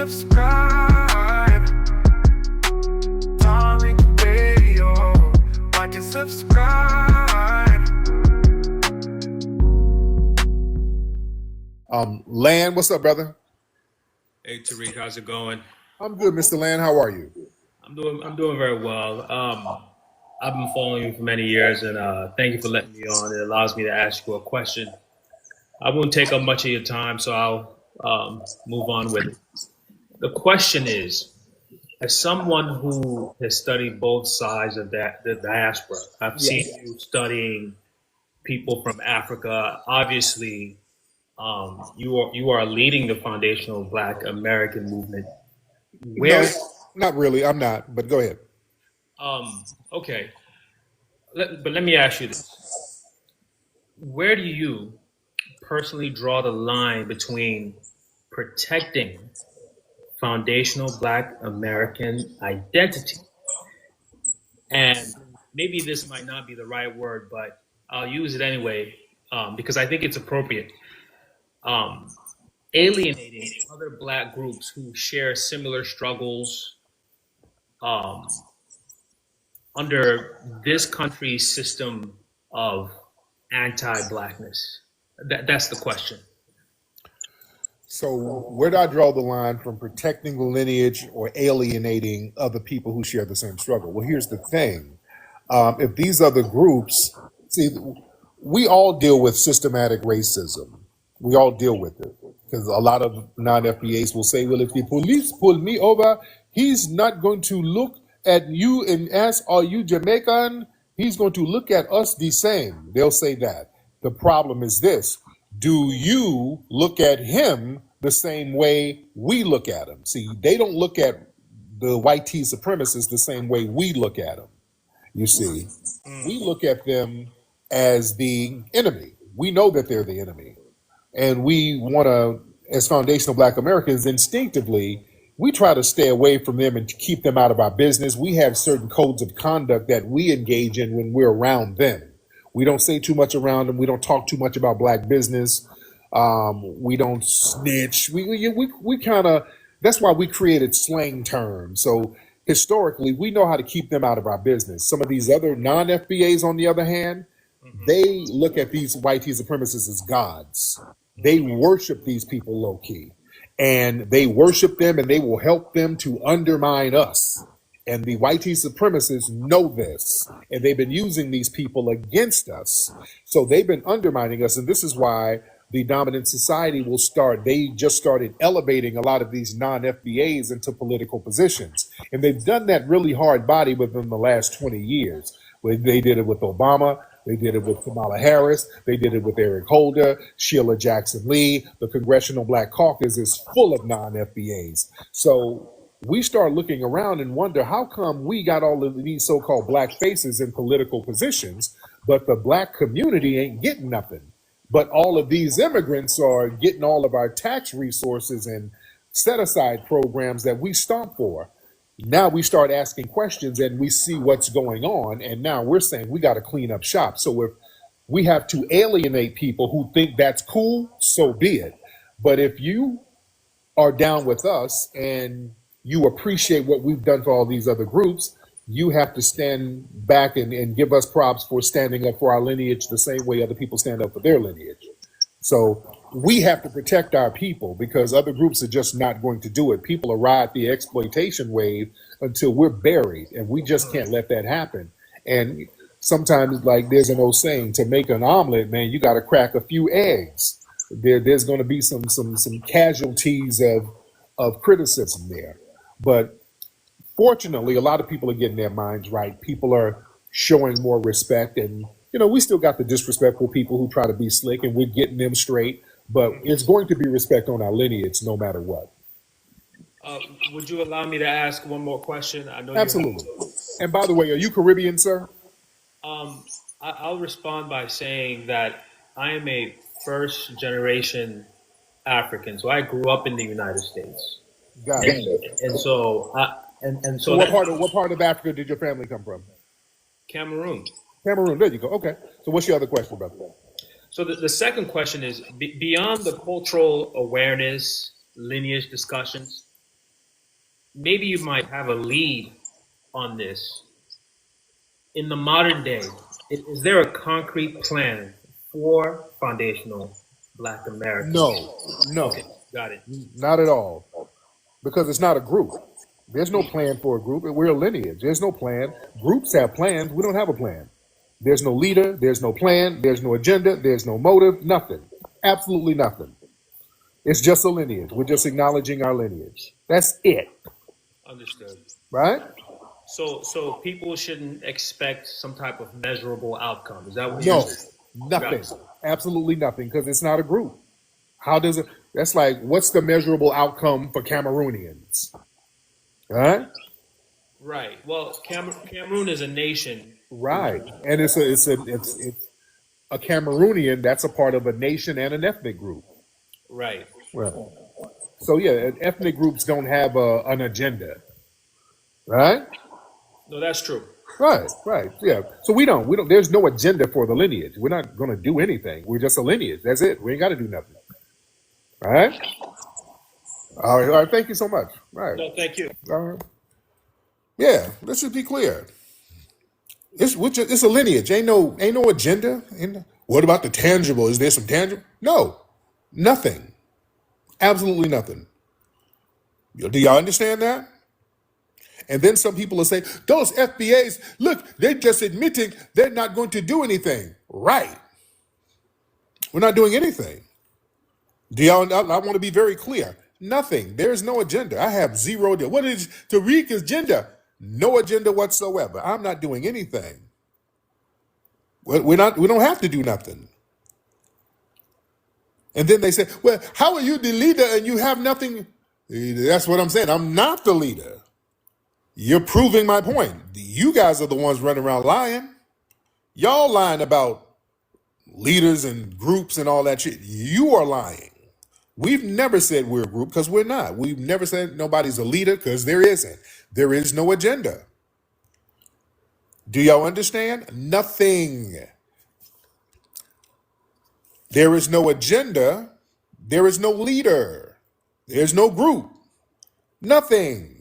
subscribe? Tariq Radio. Why you subscribe? Land, what's up, brother? Hey Tariq, how's it going? I'm good, Mr. Land. How are you? I'm doing very well. I've been following you for many years, and thank you for letting me on. It allows me to ask you a question. I won't take up much of your time, so I'll move on with it. The question is, as someone who has studied both sides of the diaspora, I've seen you studying people from Africa. Obviously, you are leading the foundational Black American movement. Where? No, not really. I'm not, but go ahead. Okay. But let me ask you this. Where do you personally draw the line between protecting foundational Black American identity? And maybe this might not be the right word, but I'll use it anyway, because I think it's appropriate. Alienating other Black groups who share similar struggles under this country's system of anti-Blackness. That's the question. So where do I draw the line from protecting the lineage or alienating other people who share the same struggle? Well, here's the thing. If these other groups, see, we all deal with systematic racism. We all deal with it. Because a lot of non-FBAs will say, well, if the police pull me over, he's not going to look at you and ask, are you Jamaican? He's going to look at us the same. They'll say that. The problem is this. Do you look at him the same way we look at him? See, they don't look at the white tea supremacists the same way we look at them. You see, we look at them as the enemy. We know that they're the enemy. And we want to, as foundational Black Americans, instinctively, we try to stay away from them and keep them out of our business. We have certain codes of conduct that we engage in when we're around them. We don't say too much around them. We don't talk too much about Black business. We don't snitch. We kind of, that's why we created slang terms. So historically, we know how to keep them out of our business. Some of these other non-FBAs, on the other hand, they look at these white tea supremacists as gods. They worship these people low key, and they worship them, and they will help them to undermine us. And the white tea supremacists know this, and they've been using these people against us. So they've been undermining us, and this is why the dominant society will start. They just started elevating a lot of these non-FBAs into political positions, and they've done that really hard body within the last 20 years. They did it with Obama. They did it with Kamala Harris. They did it with Eric Holder, Sheila Jackson Lee. The Congressional Black Caucus is full of non-FBAs. So we start looking around and wonder, how come we got all of these so-called Black faces in political positions, but the Black community ain't getting nothing? But all of these immigrants are getting all of our tax resources and set-aside programs that we stomp for. Now we start asking questions and we see what's going on, and now we're saying we got to clean up shop. So if we have to alienate people who think that's cool, so be it. But if you are down with us and you appreciate what we've done for all these other groups, you have to stand back and give us props for standing up for our lineage the same way other people stand up for their lineage. So we have to protect our people, because other groups are just not going to do it. People will ride the exploitation wave until we're buried, and we just can't let that happen. And sometimes, like, there's an old saying, to make an omelet, man, you got to crack a few eggs. There's going to be some casualties of criticism there. But fortunately, a lot of people are getting their minds right. People are showing more respect, and we still got the disrespectful people who try to be slick, and we're getting them straight. But it's going to be respect on our lineage no matter what. Would you allow me to ask one more question? I know. Absolutely. And by the way, are you Caribbean, sir? I'll respond by saying that I am a first generation African. So I grew up in the United States. Got it. And so So what part of Africa did your family come from? Cameroon. Cameroon, there you go. Okay. So what's your other question, brother? So the second question is, beyond the cultural awareness, lineage discussions, maybe you might have a lead on this. In the modern day, is there a concrete plan for foundational Black Americans? No, no, Okay, got it. not at all. Because it's not a group. There's no plan for a group. We're a lineage. There's no plan. Groups have plans. We don't have a plan. There's no leader. There's no plan. There's no agenda. There's no motive. Nothing. Absolutely nothing. It's just a lineage. We're just acknowledging our lineage. That's it. Understood. Right? So people shouldn't expect some type of measurable outcome. Is that what you're No. saying? Got Nothing. it. Absolutely nothing. Because it's not a group. How does it? That's like, what's the measurable outcome for Cameroonians? Right? Right. Well, Cameroon is a nation. Right. And it's a Cameroonian. That's a part of a nation and an ethnic group. Right. Right. So yeah, ethnic groups don't have an agenda, right? No, that's true. Right, right, yeah. So we don't. There's no agenda for the lineage. We're not going to do anything. We're just a lineage. That's it. We ain't got to do nothing. All right. All right. All right. Thank you so much. Right. No, thank you. All right. Yeah. Let's just be clear. It's a lineage. Ain't no agenda. What about the tangible? Is there some tangible? No. Nothing. Absolutely nothing. Do y'all understand that? And then some people will say, those FBAs, look, they're just admitting they're not going to do anything. Right. We're not doing anything. Do y'all? I want to be very clear. Nothing. There is no agenda. I have zero. What is Tariq's agenda? No agenda whatsoever. I'm not doing anything. We're not. We don't have to do nothing. And then they say, well, how are you the leader and you have nothing? That's what I'm saying. I'm not the leader. You're proving my point. You guys are the ones running around lying. Y'all lying about leaders and groups and all that shit. You are lying. We've never said we're a group because we're not. We've never said nobody's a leader because there isn't. There is no agenda. Do y'all understand? Nothing. There is no agenda. There is no leader. There's no group. Nothing.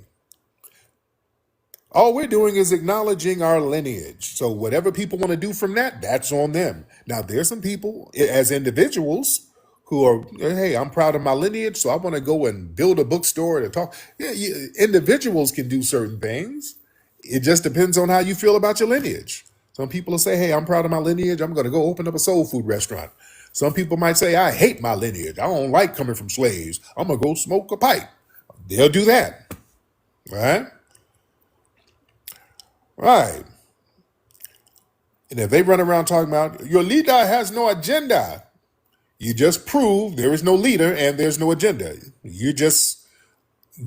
All we're doing is acknowledging our lineage. So whatever people want to do from that, that's on them. Now, there's some people as individuals who are, hey, I'm proud of my lineage, so I want to go and build a bookstore to talk. Yeah, individuals can do certain things. It just depends on how you feel about your lineage. Some people will say, hey, I'm proud of my lineage. I'm going to go open up a soul food restaurant. Some people might say, I hate my lineage. I don't like coming from slaves. I'm going to go smoke a pipe. They'll do that. Right? Right. And if they run around talking about your leader has no agenda, you just prove there is no leader and there's no agenda. You're just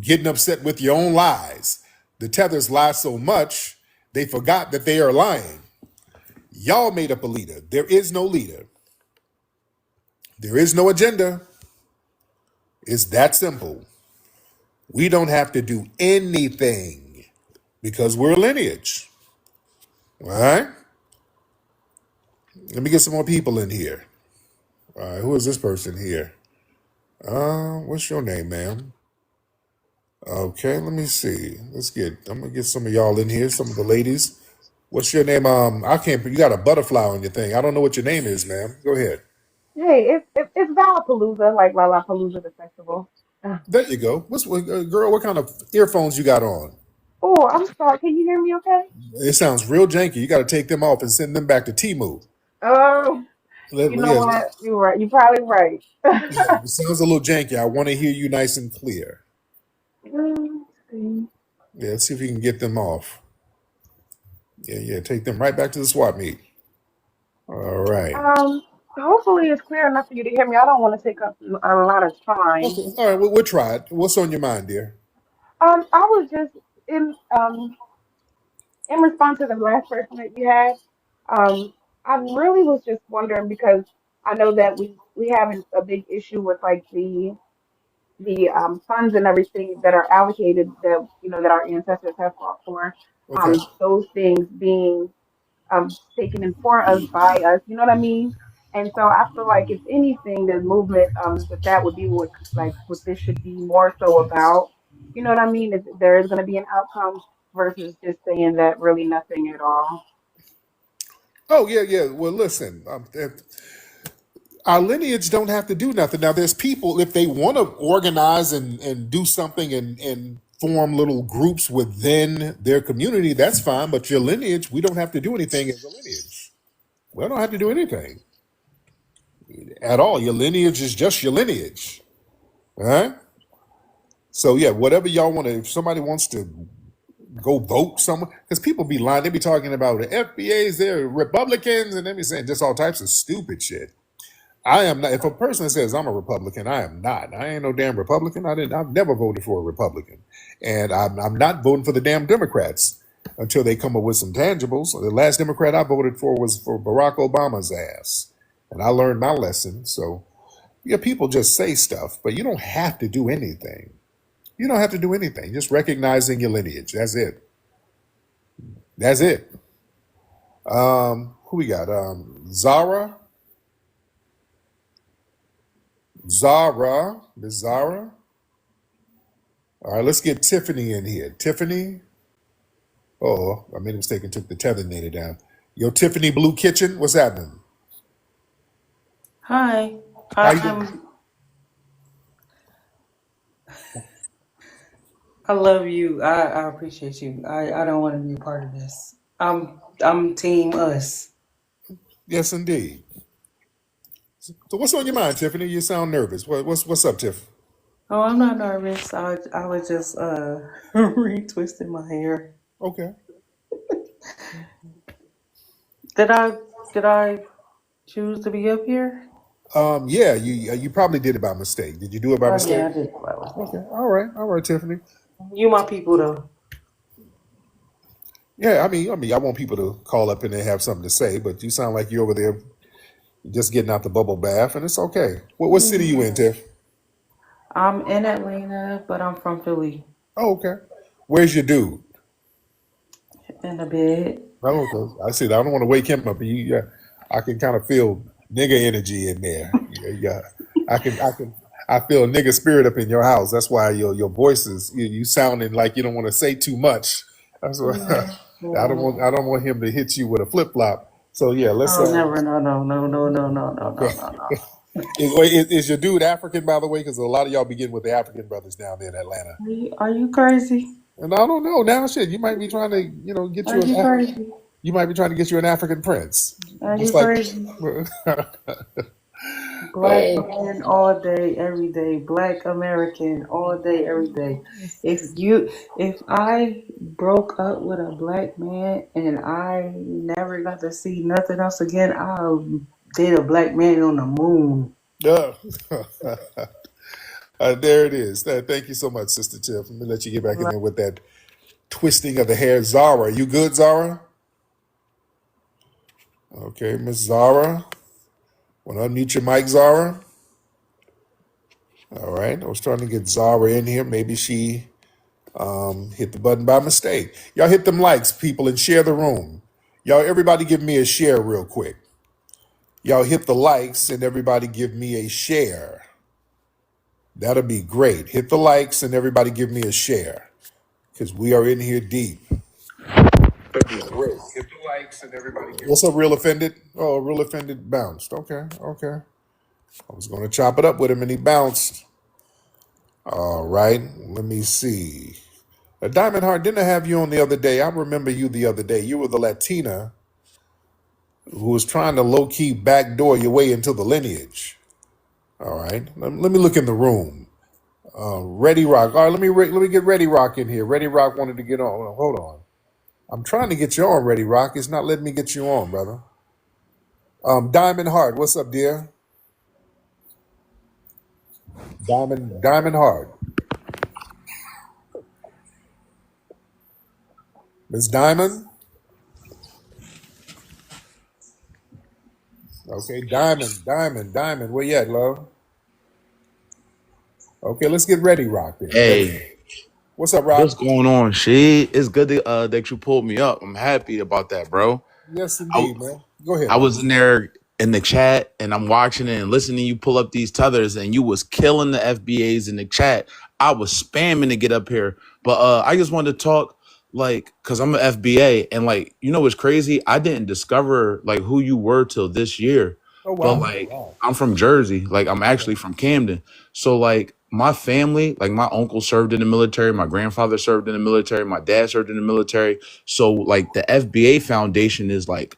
getting upset with your own lies. The tethers lie so much, they forgot that they are lying. Y'all made up a leader. There is no leader. There is no agenda. It's that simple. We don't have to do anything because we're a lineage. All right? Let me get some more people in here. All right, who is this person here? What's your name, ma'am? Okay, let me see. I'm gonna get some of y'all in here, some of the ladies. What's your name? I can't. You got a butterfly on your thing. I don't know what your name is, ma'am. Go ahead. Hey, it's Lollapalooza, like Lollapalooza the festival. There you go. Girl? What kind of earphones you got on? Oh, I'm sorry. Can you hear me okay? It sounds real janky. You got to take them off and send them back to Timu. Oh, you know Yeah, what? You're right. You're probably right. it sounds a little janky. I want to hear you nice and clear. Let's see. Yeah, let's see if we can get them off. Yeah. Take them right back to the swap meet. All right. Hopefully it's clear enough for you to hear me. I don't want to take up a lot of time. Okay. All right. We'll try it. What's on your mind, dear? I was just in response to the last person that you had. I really was just wondering because I know that we have a big issue with like the funds and everything that are allocated that that our ancestors have fought for. Okay. Those things being taken in for us by us. You know what I mean? And so I feel like if anything, the movement that would be what like what this should be more so about. You know what I mean? If there is going to be an outcome versus just saying that really nothing at all. Oh yeah, yeah. Well, listen, our lineage don't have to do nothing. Now, there's people if they want to organize and do something and form little groups within their community, that's fine. But your lineage, we don't have to do anything as a lineage. We don't have to do anything at all. Your lineage is just your lineage. All right. So yeah, whatever y'all want to, if somebody wants to go vote someone, because people be lying, they be talking about the FBAs, they're Republicans, and they be saying just all types of stupid shit. I am not. If a person says I'm a Republican, I am not. I ain't no damn Republican. I've never voted for a Republican, and I'm not voting for the damn Democrats until they come up with some tangibles. The last Democrat I voted for was for Barack Obama's ass, and I learned my lesson. So yeah, people just say stuff, but you don't have to do anything. You don't have to do anything. Just recognizing your lineage. That's it. That's it. Who we got? Zara. Miss Zara. All right, let's get Tiffany in here. Tiffany. Oh, I made a mistake and took the Tethanator down. Yo, Tiffany Blue Kitchen, what's happening? Hi, How you doing? I love you. I appreciate you. I don't want to be a part of this. I'm team us. Yes, indeed. So what's on your mind, Tiffany? You sound nervous. What's up, Tiff? Oh, I'm not nervous. I was just retwisting my hair. Okay. Did I did I choose to be up here? Yeah, you probably did it by mistake. Did you do it by Oh yeah, mistake? I did. Okay. All right, Tiffany. You my people though. Yeah, I want people to call up and they have something to say, but you sound like you're over there just getting out the bubble bath, and it's okay. What city you in, Tiff? I'm in Atlanta, but I'm from Philly. Oh, okay. Where's your dude? In a bed. Oh, okay. I said I don't want to wake him up. Yeah, I can kind of feel nigga energy in there. Yeah, yeah. I feel a nigga spirit up in your house. That's why your voice is you sounding like you don't want to say too much. That's why I don't want him to hit you with a flip flop. So yeah, let's. Oh never. No no no no no no no no no no. Is your dude African, by the way? Because a lot of y'all begin with the African brothers down there in Atlanta. Are you crazy? And I don't know now. Shit, you might be trying to get Are you you crazy? you might be trying to get you an African prince, Are just you like. crazy? Black man all day, every day. Black American all day, every day. If I broke up with a black man and I never got to see nothing else again, I'll date a black man on the moon. Yeah. There it is. Thank you so much, Sister Tiff. Let me let you get back in Like, there with that twisting of the hair. Zara, you good, Zara? Okay, Miss Zara. Want to unmute your mic, Zara? All right. I was trying to get Zara in here. Maybe she hit the button by mistake. Y'all hit them likes, people, and share the room. Y'all, everybody give me a share real quick. Y'all hit the likes and everybody give me a share. That'll be great. Hit the likes and everybody give me a share because we are in here deep. Great. Hit the likes and everybody give. What's up, Real Offended? Oh, Real Offended bounced. Okay, okay. I was going to chop it up with him and he bounced. All right. Let me see. Diamond Heart, didn't I have you on the other day? I remember you the other day. You were the Latina who was trying to low-key backdoor your way into the lineage. All right. Let me look in the room. Ready Rock. All right, let me get Ready Rock in here. Ready Rock wanted to get on. Hold on. I'm trying to get you on, Ready Rock. It's not letting me get you on, brother. Diamond Heart, what's up, dear? Diamond Heart. Miss Diamond? Okay, Diamond. Where you at, love? Okay, let's get Ready Rock then. Hey, What's up, what's Rock? going on, shit? It's good that you pulled me up. I'm happy about that, bro. Yes, I indeed, man. Go ahead, I Rock. was in there. in the chat, and I'm watching it and listening to you pull up these tethers, and you was killing the FBAs in the chat. I was spamming to get up here, but I just wanted to talk, like, cause I'm an FBA, and like, you know what's crazy? I didn't discover like who you were till this year, Oh but wow, like, wow. I'm from Jersey, like I'm Okay. actually from Camden, so like my family, like my uncle served in the military, my grandfather served in the military, my dad served in the military, so like the FBA Foundation is like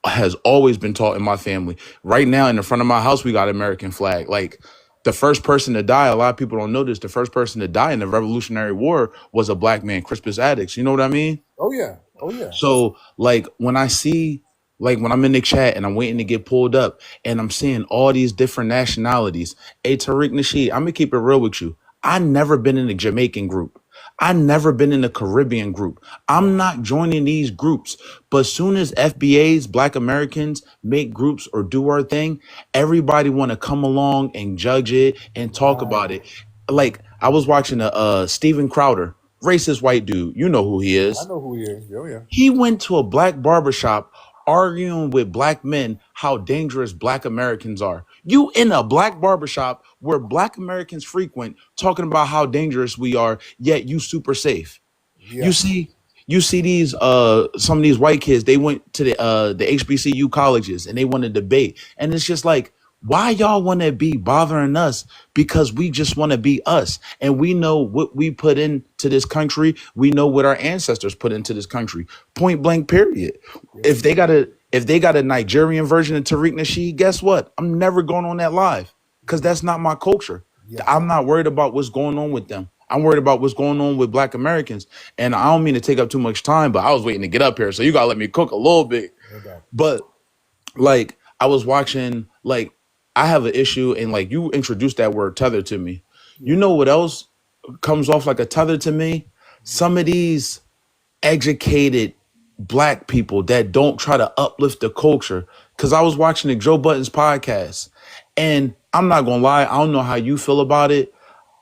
has always been taught in my family. Right now, in the front of my house, we got American flag. Like the first person to die, a lot of people don't know this. The first person to die in the Revolutionary War was a black man, Crispus Attucks. You know what I mean? Oh yeah, oh yeah, So, like, when I see, like, when I'm in the chat and I'm waiting to get pulled up and I'm seeing all these different nationalities, hey, Tariq Nasheed, I'm gonna keep it real with you. I never been in a Jamaican group. I never been in a Caribbean group. yeah, I'm not joining these groups. But soon as FBAs, Black Americans, make groups or do our thing, everybody want to come along and judge it and talk right. about it. Like I was watching a Steven Crowder, racist white dude. You know who he I is. know who he is. Oh yeah, He went to a black barbershop arguing with black men how dangerous black Americans are. You in a black barbershop where black Americans frequent talking about how dangerous we are, yet you super safe. You yeah, see, you see these some of these white kids, they went to the HBCU colleges and they want to debate. And it's just like, why y'all want to be bothering us? Because we just want to be us. And we know what we put into this country. We know what our ancestors put into this country. Point blank, period. yes, If they got a Nigerian version of Tariq Nasheed, guess what? I'm never going on that live because that's not my culture. yeah, I'm not worried about what's going on with them. I'm worried about what's going on with black Americans. And I don't mean to take up too much time, but I was waiting to get up here. So you gotta let me cook a little bit. no doubt. But like I was watching, like I have an issue, and like you introduced that word tether to me. You Yeah, know what else comes off like a tether to me? Some of these educated black people that don't try to uplift the culture. Cause I was watching the Joe Budden's podcast, and I'm not gonna lie, I don't know how you feel about it.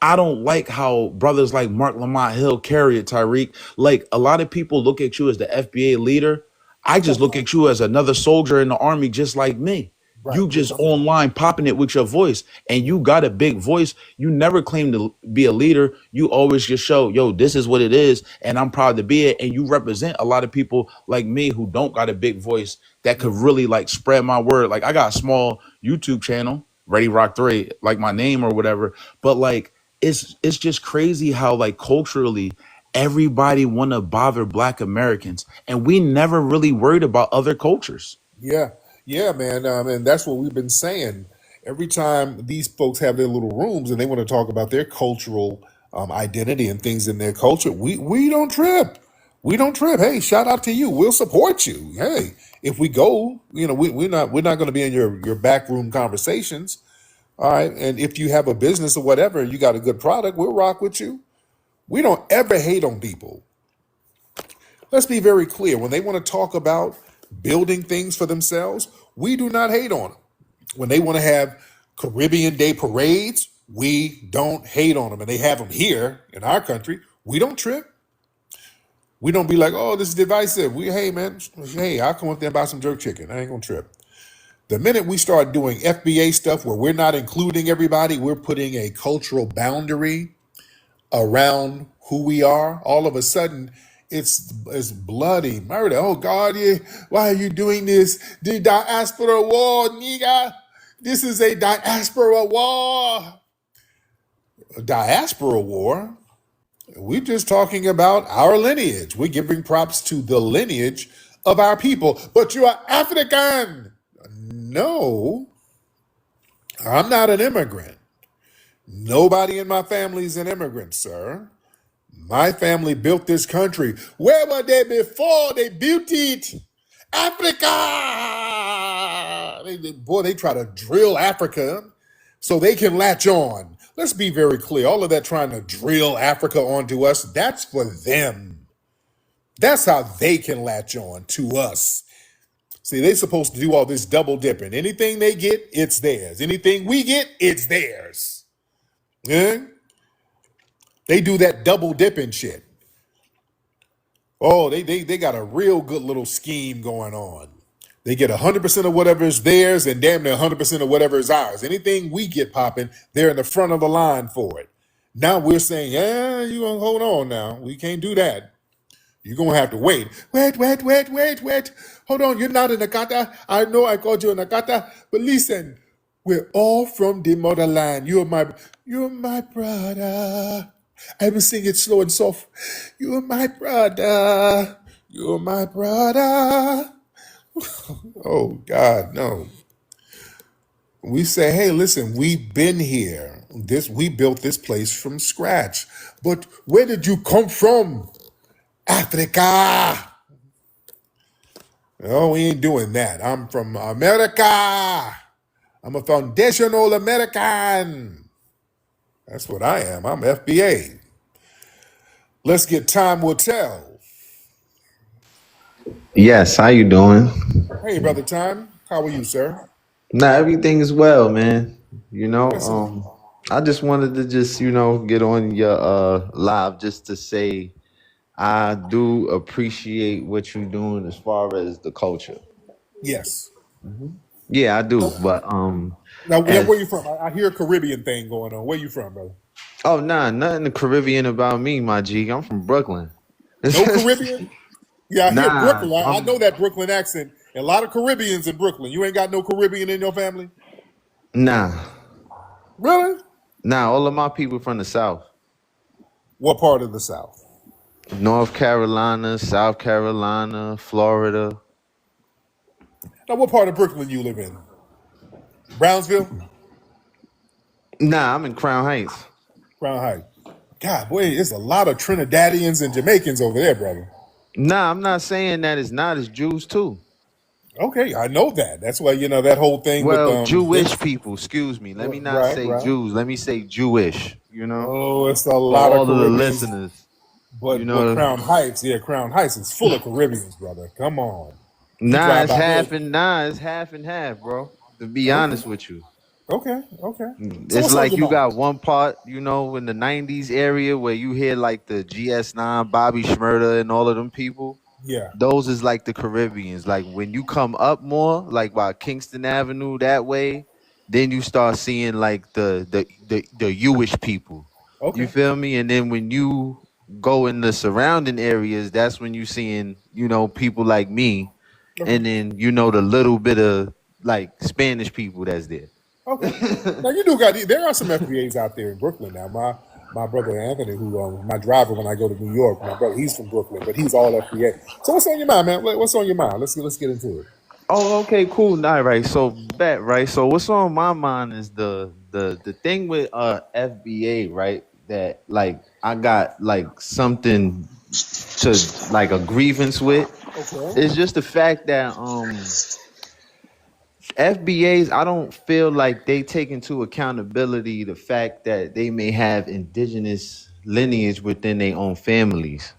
I don't like how brothers like Mark Lamont Hill carry it, Tyreek. Like a lot of people look at you as the FBA leader. I just look at you as another soldier in the army, just like me. right. You just I'm not. online popping it with your voice, and Yeah, you got a big voice. You never claim to be a leader. You always just show, yo, this is what it is, and I'm proud to be it. And you represent a lot of people like me who don't got a big voice that yeah, could really like spread my word. Like I got a small YouTube channel, Ready Rock 3, like my name or whatever. But like it's just crazy how like culturally everybody want to bother black Americans, and we never really worried about other cultures. yeah, yeah, man. And that's what we've been saying. Every time these folks have their little rooms and they want to talk about their cultural identity and things in their culture, we don't trip. We don't trip. Hey, shout out to you. We'll support you. Hey, if we go, we're not going to be in your back room conversations. All right. And if you have a business or whatever, you got a good product, we'll rock with you. We don't ever hate on people. Let's be very clear. When they want to talk about building things for themselves, we do not hate on them. When they want to have Caribbean Day parades, we don't hate on them. And they have them here in our country. We don't trip. We don't be like, oh, this is divisive. Hey, man, hey, I'll come up there and buy some jerk chicken. I ain't going to trip. The minute we start doing FBA stuff where we're not including everybody, we're putting a cultural boundary around who we are. All of a sudden, it's bloody murder. Oh God, yeah, why are you doing this? The diaspora war, nigga. This is a diaspora war. A diaspora war. We're just talking about our lineage. We're giving props to the lineage of our people. But you are African. No, I'm not an immigrant. Nobody in my family is an immigrant, sir. My family built this country. Where were they before they built it? Africa! Boy, they try to drill Africa so they can latch on. Let's be very clear. All of that trying to drill Africa onto us, that's for them. That's how they can latch on to us. See, they're supposed to do all this double dipping. Anything they get, it's theirs. Anything we get, it's theirs. Yeah? They do that double dipping shit. Oh, they got a real good little scheme going on. They get 100% of whatever is theirs and damn near 100% of whatever is ours. Anything we get popping, they're in the front of the line for it. Now we're saying, yeah, you're going to hold on now. We can't do that. You're going to have to wait. Wait. Hold on, you're not a Nakata. I know I called you a Nakata, but listen, we're all from the motherland. You're my brother. I will sing it slow and soft. You're my brother. You're my brother. Oh, God, no. We say, hey, listen, we've been here. We built this place from scratch. But where did you come from? Africa. No, we ain't doing that. I'm from America. I'm a foundational American. That's what I am. I'm FBA. Let's get time will tell. Yes, how you doing? Hey, brother Time. How are you, sir? Nah, everything is well, man. Yes, sir. I just wanted to just, get on your live just to say I do appreciate what you're doing as far as the culture. Yes. Yeah, I do. Oh, But now, as where you from? I hear a Caribbean thing going on. Where you from, brother? oh nah, nothing the Caribbean about me, my G. I'm from Brooklyn. No Caribbean? Yeah, I hear Nah, Brooklyn. I know I'm that Brooklyn accent. A lot of Caribbeans in Brooklyn. You ain't got no Caribbean in your family? nah. Really? Nah, all of my people from the South. What part of the South? North Carolina, South Carolina, Florida. Now, what part of Brooklyn you live in? Brownsville? Nah, I'm in Crown Heights. Crown Heights. God, boy, there's a lot of Trinidadians and Jamaicans over there, brother. Nah, I'm not saying that it's not. It's Jews too. Okay, I know that. That's why, that whole thing with Well, Jewish Vince. people. Excuse me. Let me not Right, say right. Jews. Let me say Jewish. Oh, it's a For lot of all of the Caribbeans. listeners. You But know. Crown Heights, yeah, Crown Heights is full of Caribbeans, brother. Come on. You Nah, drive it's by there. half and nah, it's half and half, bro. To be Okay, honest with you. okay. So It's what's on like your you mind? got one part, in the 90s area where you hear like the GS9, Bobby Shmurda, and all of them people. Yeah. Those is like the Caribbeans. Like when you come up more, like by Kingston Avenue that way, then you start seeing like the Jewish people. You Okay. feel me? And then when you go in the surrounding areas, that's when you seeing, people like me, Okay. and then the little bit of like Spanish people that's there. Okay. Now you do got there are some FBAs out there in Brooklyn now. My brother Anthony, who my driver when I go to New York, my brother, he's from Brooklyn, but he's all FBA. So what's on your mind, man? What's on your mind? Let's get into it. Oh, okay, cool. Nah, right. So bet, right. So what's on my mind is the thing with FBA, right? That like I got like something to like a grievance with. Okay. It's just the fact that FBAs, I don't feel like they take into accountability the fact that they may have indigenous lineage within their own families,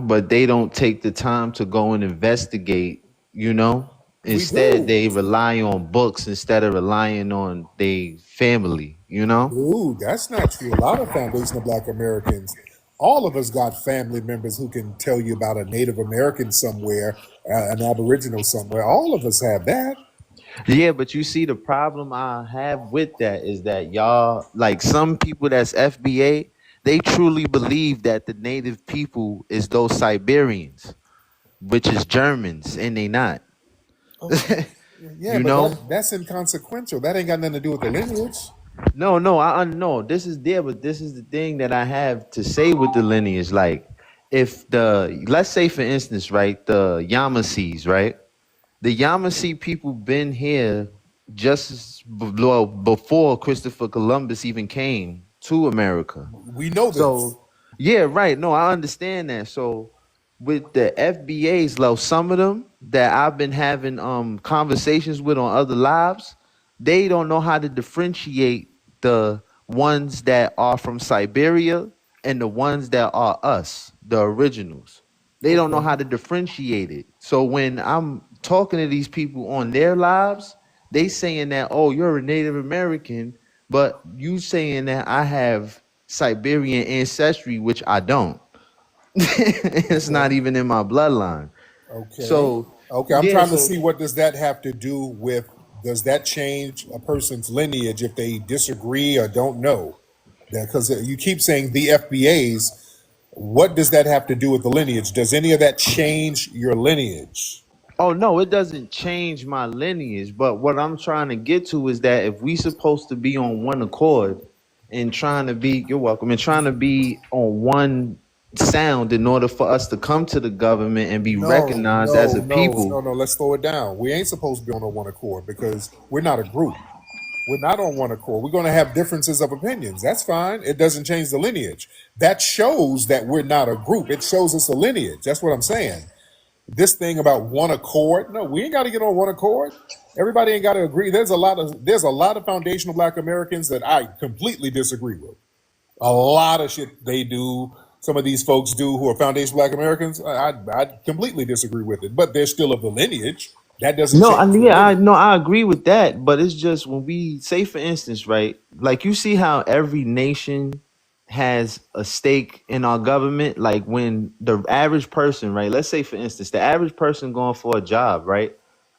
but they don't take the time to go and investigate, We Instead, do. they rely on books instead of relying on their family. Dude, that's not true. A lot of foundational Black Americans, all of us got family members who can tell you about a Native American somewhere, an Aboriginal somewhere. All of us have that. Yeah, but you see, the problem I have with that is that y'all, like some people that's FBA, they truly believe that the native people is those Siberians, which is Germans, and they not. Okay. Yeah, you but know? that's inconsequential. That ain't got nothing to do with the lineage. No, I know this is there, but this is the thing that I have to say with the lineage. Like, if let's say for instance, right, the Yamasees, right? The Yamasee people been here before Christopher Columbus even came to America. We know this. So yeah, right. No, I understand that. So with the FBAs, though, some of them that I've been having conversations with on other lives, they don't know how to differentiate the ones that are from Siberia and the ones that are us, the originals. They don't know Okay. how to differentiate it. So when I'm talking to these people on their lives, they saying that, oh, you're a Native American, but you saying that I have Siberian ancestry, which I don't. It's Okay. not even in my bloodline. Okay. So Okay, I'm Yeah, trying to so see what does that have to do with, does that change a person's lineage if they disagree or don't know? Because you keep saying the FBAs, what does that have to do with the lineage? Does any of that change your lineage? oh no, it doesn't change my lineage. But what I'm trying to get to is that if we supposed to be on one accord and trying to be, you're welcome, and trying to be on one sound in order for us to come to the government and be No, recognized as no, a no, people. no, no. Let's slow it down. We ain't supposed to be on a one accord because we're not a group. We're not on one accord. We're going to have differences of opinions. That's fine. It doesn't change the lineage. That shows that we're not a group. It shows us a lineage. That's what I'm saying. This thing about one accord, no, we ain't got to get on one accord. Everybody ain't got to agree. There's a lot of foundational Black Americans that I completely disagree with. A lot of shit they do, some of these folks do who are foundational Black Americans, I completely disagree with it. But they're still of the lineage. That doesn't No, I change their yeah, I lineage. no, I agree with that. But it's just when we say, for instance, right, like you see how every nation has a stake in our government. Like when the average person, right, let's say for instance, the average person going for a job, right,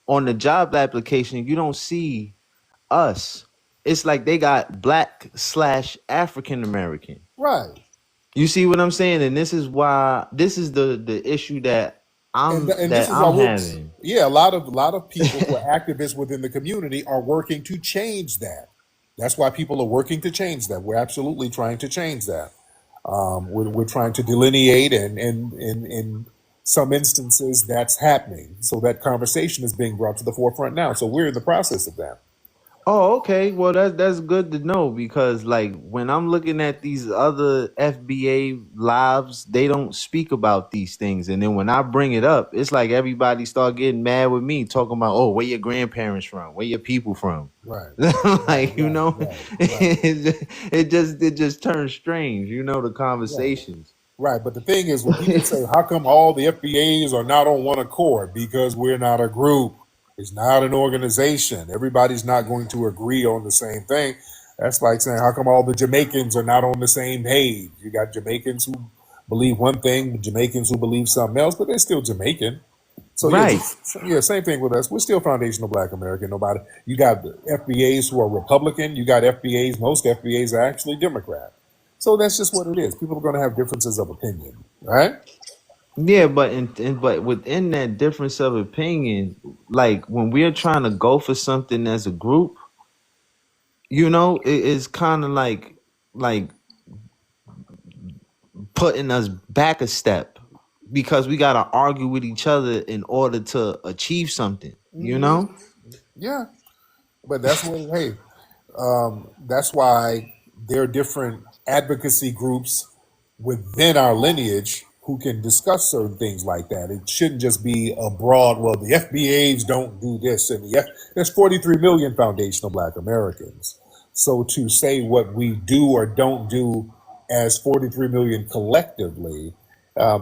on the job application, you don't see us. It's like they got black slash African American. Right. You see what I'm saying? And this is why this is the issue that And this is why I'm we're, having. yeah, a lot of people who are activists within the community are working to change that. That's why people are working to change that. We're absolutely trying to change that. We're trying to delineate, and in some instances that's happening. So that conversation is being brought to the forefront now. So we're in the process of that. Oh, okay. Well, that's good to know because like when I'm looking at these other FBA lives, they don't speak about these things, and then when I bring it up, it's like everybody start getting mad with me, talking about, oh, where your grandparents from, where your people from, Right, right, like right, right, right, it just turns strange, the right. conversations. Right, but the thing is, when people say, "How come all the FBAs are not on one accord?" Because we're not a group. It's not an organization. Everybody's not going to agree on the same thing. That's like saying, "How come all the Jamaicans are not on the same page?" You got Jamaicans who believe one thing, Jamaicans who believe something else, but they're still Jamaican. So yeah, Right. just yeah, same thing with us. We're still foundational Black American. Nobody. You got the FBAs who are Republican. You got FBAs. Most FBAs are actually Democrat. So that's just what it is. People are going to have differences of opinion, right? Yeah, but but within that difference of opinion, like when we're trying to go for something as a group, it's kind of like putting us back a step because we got to argue with each other in order to achieve something, Yeah, but that's what. Hey, that's why there are different advocacy groups within our lineage who can discuss certain things like that. It shouldn't just be a broad, well, the FBAs don't do this, and there's 43 million foundational Black Americans. So to say what we do or don't do as 43 million collectively,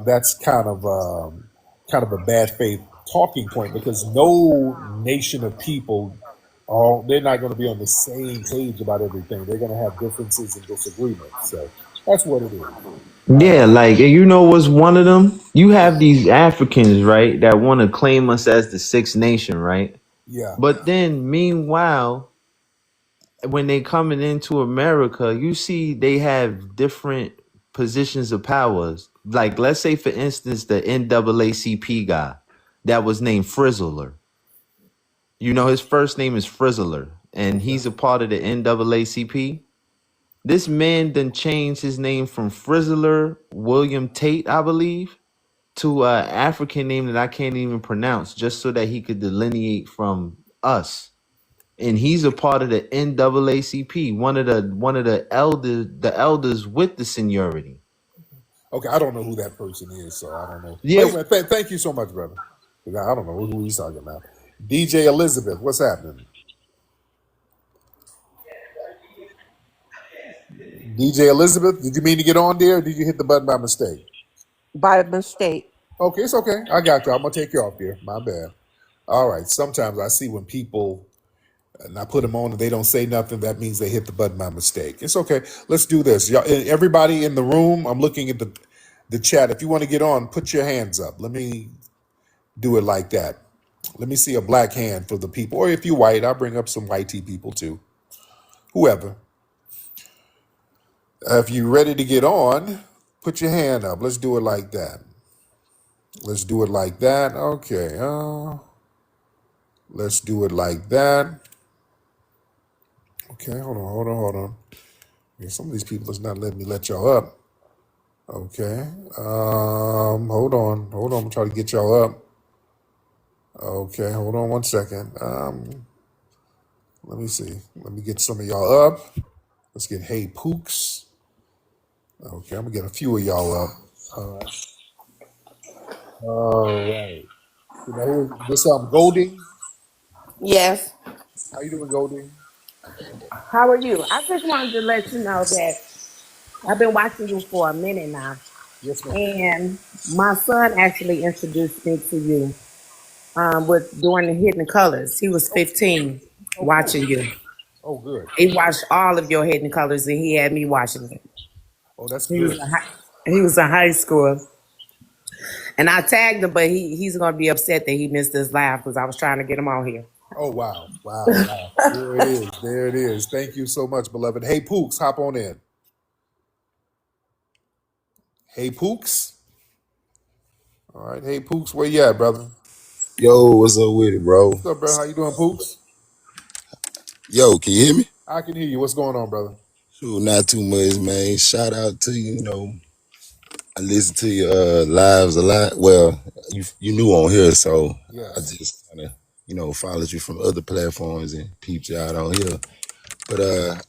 that's kind of a bad faith talking point because no nation of people they're not going to be on the same page about everything. They're going to have differences and disagreements. So that's what it is. Yeah, like and you know what's one of them? You have these Africans, right, that want to claim us as the sixth nation, right? Yeah. But then meanwhile, when they coming into America, you see they have different positions of powers. Like let's say for instance the NAACP guy that was named Frizzler. His first name is Frizzler, and Okay. he's a part of the NAACP. This man then changed his name from Frizzler William Tate, I believe, to an African name that I can't even pronounce, just so that he could delineate from us. And he's a part of the NAACP, one of the elders with the seniority. Okay. I don't know who that person is, so I don't know. But Yeah. anyway, thank you so much, brother. 'Cause I don't know who he's talking about. DJ Elizabeth, what's happening? DJ Elizabeth, did you mean to get on there or did you hit the button by mistake? by mistake. Okay, it's okay. I got you. I'm going to take you off there. My bad. All right. Sometimes I see when people and I put them on and they don't say nothing, that means they hit the button by mistake. It's okay. Let's do this. Y'all, everybody in the room, I'm looking at the chat. If you want to get on, put your hands up. Let me do it like that. Let me see a black hand for the people. Or if you're white, I'll bring up some whitey people too. Whoever. If you're ready to get on, put your hand up. Let's do it like that. Let's do it like that. Okay. Let's do it like that. Okay, hold on. Yeah, some of these people is not letting me let y'all up. Okay. Hold on. I'm trying to get y'all up. Okay, hold on one second. Let me see. Let me get some of y'all up. Let's get Hey Pooks. Okay, I'm gonna get a few of y'all up. All right. You know, this Goldie. Yes. How you doing, Goldie? How are you? I just wanted to let you know that I've been watching you for a minute now. Yes, ma'am. And my son actually introduced me to you with doing the Hidden Colors. He was 15 Oh, cool. watching you. Oh, good. He watched all of your Hidden Colors and he had me watching it. Oh, that's He was good. he was a high schooler. And I tagged him, but he's gonna be upset that he missed his live because I was trying to get him on here. Oh, wow. There it is. There it is. Thank you so much, beloved. Hey Pooks, hop on in. Hey Pooks. All right. Hey Pooks, where you at, brother? Yo, what's up with it, bro? What's up, bro? How you doing, Pooks? Yo, can you hear me? I can hear you. What's going on, brother? Shoot, not too much, man. Shout out to you. You know, I listen to your lives a lot. Well, you new on here, so I Yes. just kind of followed you from other platforms and peeped you out on here. But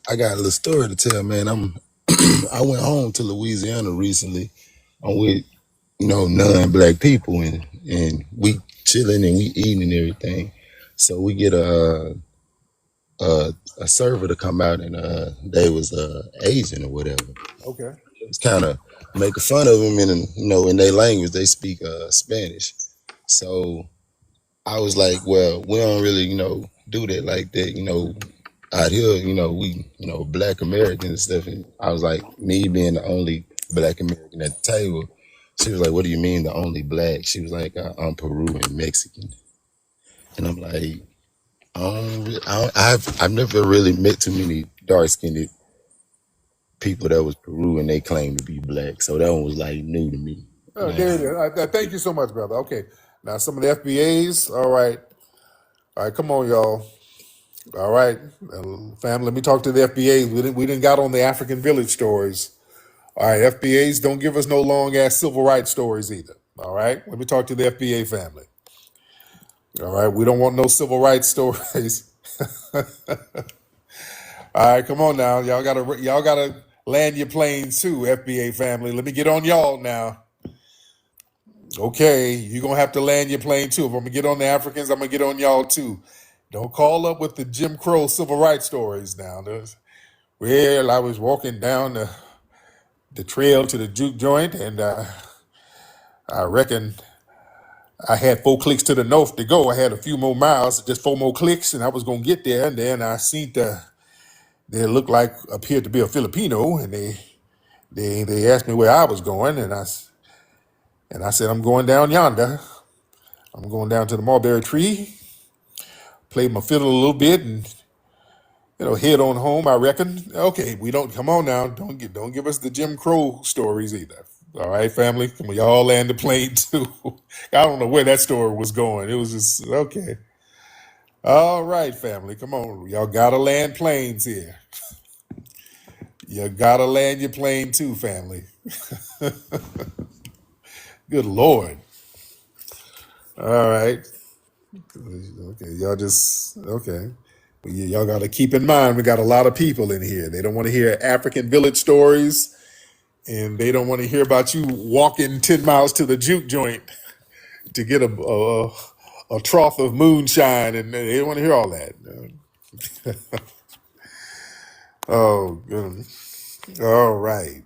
I got a little story to tell, man. I went home to Louisiana recently. I'm with non-black people, and we chilling and we eating and everything. So we get a server to come out, and they was Asian or whatever. Okay. It was kind of making fun of him, and in their language they speak Spanish. So I was like, well, we don't really do that like that, out here, we black Americans and stuff. And I was like, me being the only black American at the table, she was like, what do you mean the only black? She was like, I'm Peruvian Mexican. And I'm like, I've never really met too many dark skinned people that was Peru and they claimed to be black. So that one was like new to me. There it is. Thank you so much, brother. Okay. Now, some of the FBAs. All right. All right. Come on, y'all. All right. Fam, let me talk to the FBAs. We didn't got on the African village stories. All right. FBAs, don't give us no long ass civil rights stories either. All right. Let me talk to the FBA family. All right. We don't want no civil rights stories. All right. Come on now. Y'all gotta land your planes too, FBA family. Let me get on y'all now. Okay, you're gonna have to land your plane too. If I'm gonna get on the Africans, I'm gonna get on y'all too. Don't call up with the Jim Crow civil rights stories now. Well, I was walking down the trail to the juke joint, and I reckon I had 4 clicks to the north to go. I had a few more miles, just 4 more clicks, and I was gonna get there. And then I seen they looked like appeared to be a Filipino, and they asked me where I was going, and I said I'm going down yonder. I'm going down to the mulberry tree, play my fiddle a little bit, and head on home. I reckon. Okay, we don't come on now. Don't give us the Jim Crow stories either. All right, family. Can we all land the plane too? I don't know where that story was going. It was just okay. All right, family. Come on, y'all gotta land planes here. You gotta land your plane too, family. Good Lord. All right. Okay, y'all just okay. Y'all got to keep in mind we got a lot of people in here. They don't want to hear African village stories, and they don't want to hear about you walking 10 miles to the juke joint to get a trough of moonshine, and they don't want to hear all that. Oh, goodness. All right.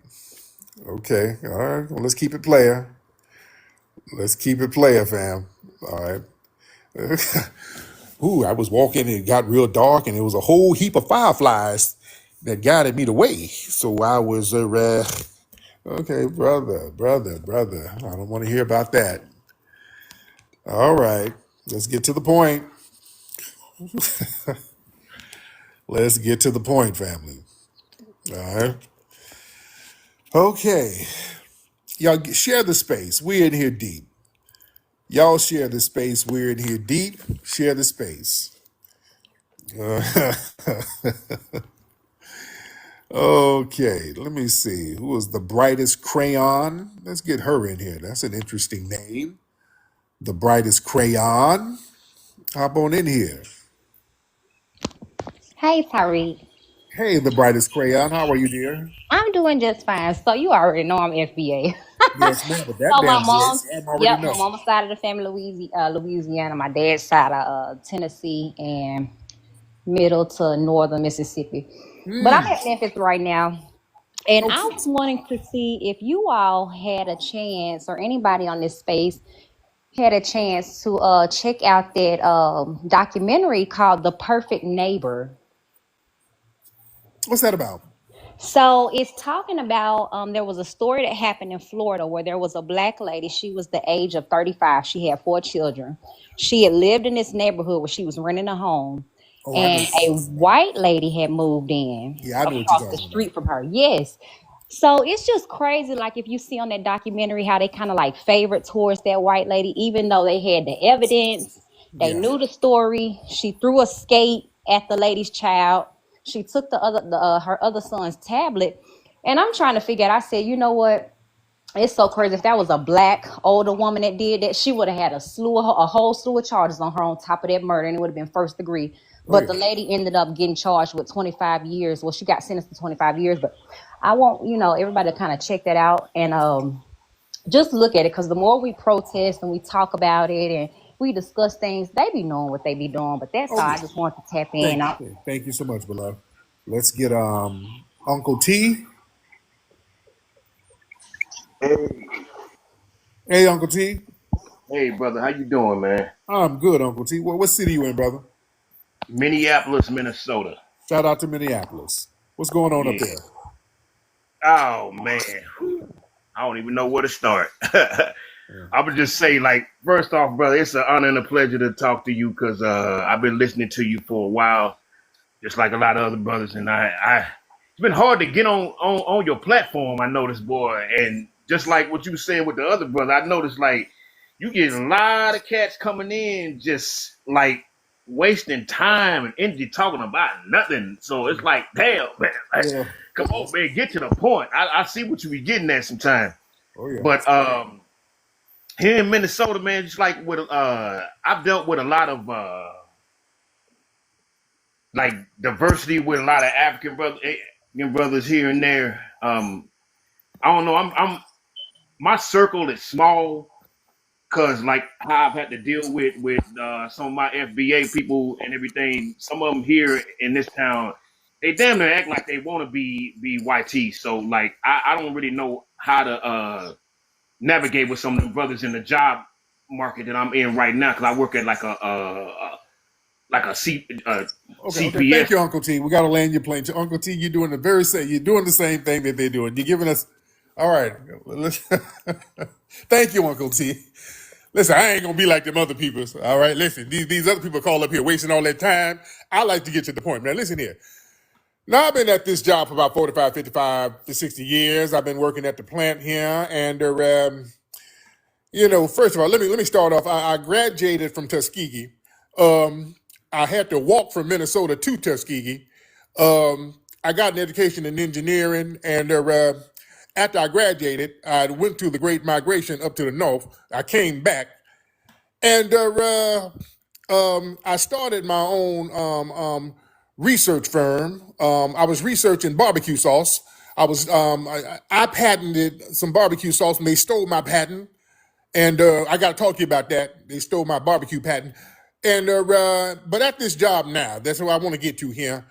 Okay. All right. Well, let's keep it player. Let's keep it player, fam. All right. Ooh, I was walking and it got real dark and there was a whole heap of fireflies that guided me the way. So I was okay, brother. I don't want to hear about that. All right. Let's get to the point. Let's get to the point, family. All right. Okay. Y'all share the space. We're in here deep. Y'all share the space. We're in here deep. Share the space. Okay. Let me see. Who is the brightest crayon? Let's get her in here. That's an interesting name. The brightest crayon. Hop on in here. Hey, Tariq. Hey, the brightest crayon. How are you, dear? I'm doing just fine. So you already know I'm FBA. Yes, ma'am. But that So damn voice, I already my know. mom's side of the family, Louisiana. My dad's side, Tennessee, and middle to northern Mississippi. But I'm at Memphis right now, and I Okay. was wanting to see if you all had a chance, or anybody on this space had a chance to check out that documentary called "The Perfect Neighbor." What's that about? So it's talking about there was a story that happened in Florida where there was a black lady. She was the age of 35. She had 4 children. She had lived in this neighborhood where she was renting a home, Oh, I know. and a white lady had moved in Yeah, I know what you're across the talking about. street from her. Yes. So it's just crazy. Like if you see on that documentary how they kind of like favored towards that white lady, even though they had the evidence, they Yeah. knew the story. She threw a skate at the lady's child. She took her other son's tablet, and I'm trying to figure out. I said, you know what? It's so crazy. If that was a black older woman that did that, she would have had a whole slew of charges on her on top of that murder, and it would have been first degree. Oh, But yeah. the lady ended up getting charged with 25 years. Well, she got sentenced to 25 years. But I want everybody to kind of check that out and just look at it, because the more we protest and we talk about it and we discuss things, they be knowing what they be doing. But that's Oh, all. I yeah. just want to tap in. Thank you so much, beloved. Let's get Uncle T. Hey, Hey, Uncle T. hey, brother, how you doing, man? I'm good, Uncle T. What city you in, brother? Minneapolis, Minnesota. Shout out to Minneapolis. What's going on up Yeah. there? Oh man, I don't even know where to start. I would just say, like, first off, brother, it's an honor and a pleasure to talk to you because I've been listening to you for a while, just like a lot of other brothers, and it's been hard to get on your platform. I noticed, boy, and just like what you were saying with the other brother, I noticed like you get a lot of cats coming in just like wasting time and energy talking about nothing. So it's like, damn, man, like, Yeah. come on, man, get to the point. I see what you be getting at sometimes, Oh, yeah. but here in Minnesota, man, just like with I've dealt with a lot of like diversity with a lot of African brothers here and there. I don't know. I'm my circle is small because like how I've had to deal with some of my FBA people and everything. Some of them here in this town, they damn near act like they want to be YT. So like I don't really know how to navigate with some of the brothers in the job market that I'm in right now because I work at like Okay. Thank CPS. you, Uncle T. We got to land your plane. Uncle T, you're doing You're doing the same thing that they're doing. You're giving us. All right. Thank you, Uncle T. Listen, I ain't gonna be like them other people. All right. Listen, these other people call up here wasting all their time. I like to get to the point, man. Listen here. Now, I've been at this job for about 45, 55 to 60 years. I've been working at the plant here. And, first of all, let me start off. I graduated from Tuskegee. I had to walk from Minnesota to Tuskegee. I got an education in engineering. And after I graduated, I went to the Great Migration up to the north. I came back. And I started my own research firm. I was researching barbecue sauce. I patented some barbecue sauce, and they stole my patent. And I got to talk to you about that. They stole my barbecue patent. And but at this job now, that's what I want to get to here.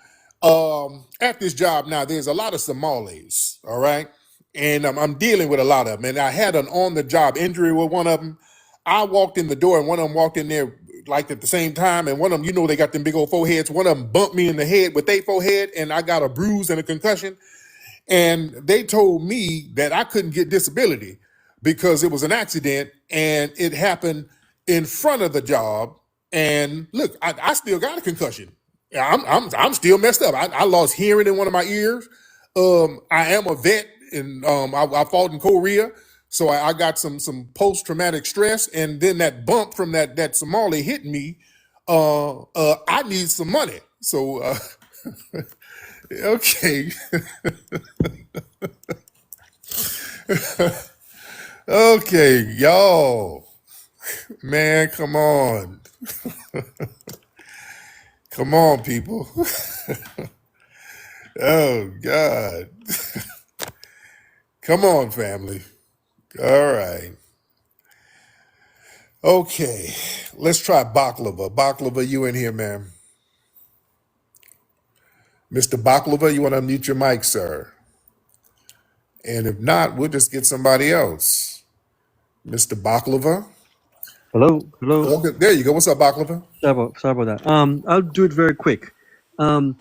At this job now, there's a lot of Somalis. All right, and I'm dealing with a lot of them. And I had an on-the-job injury with one of them. I walked in the door, and one of them walked in there like at the same time. And one of them, they got them big old foreheads. One of them bumped me in the head with their forehead, and I got a bruise and a concussion. And they told me that I couldn't get disability because it was an accident and it happened in front of the job. And look, I still got a concussion. I'm still messed up. I lost hearing in one of my ears. I am a vet, and I fought in Korea, so I got some post traumatic stress, and then that bump from that Somali hit me. I need some money. So okay, okay, y'all, man, come on, people. Oh God, come on, family. All right. Okay, let's try baklava. Baklava, you in here, man? Mr. Baklava, you want to unmute your mic, sir? And if not, we'll just get somebody else. Mr. Baklava. Hello, hello. Okay, there you go. What's up, Baklava? Sorry about that. I'll do it very quick. Um,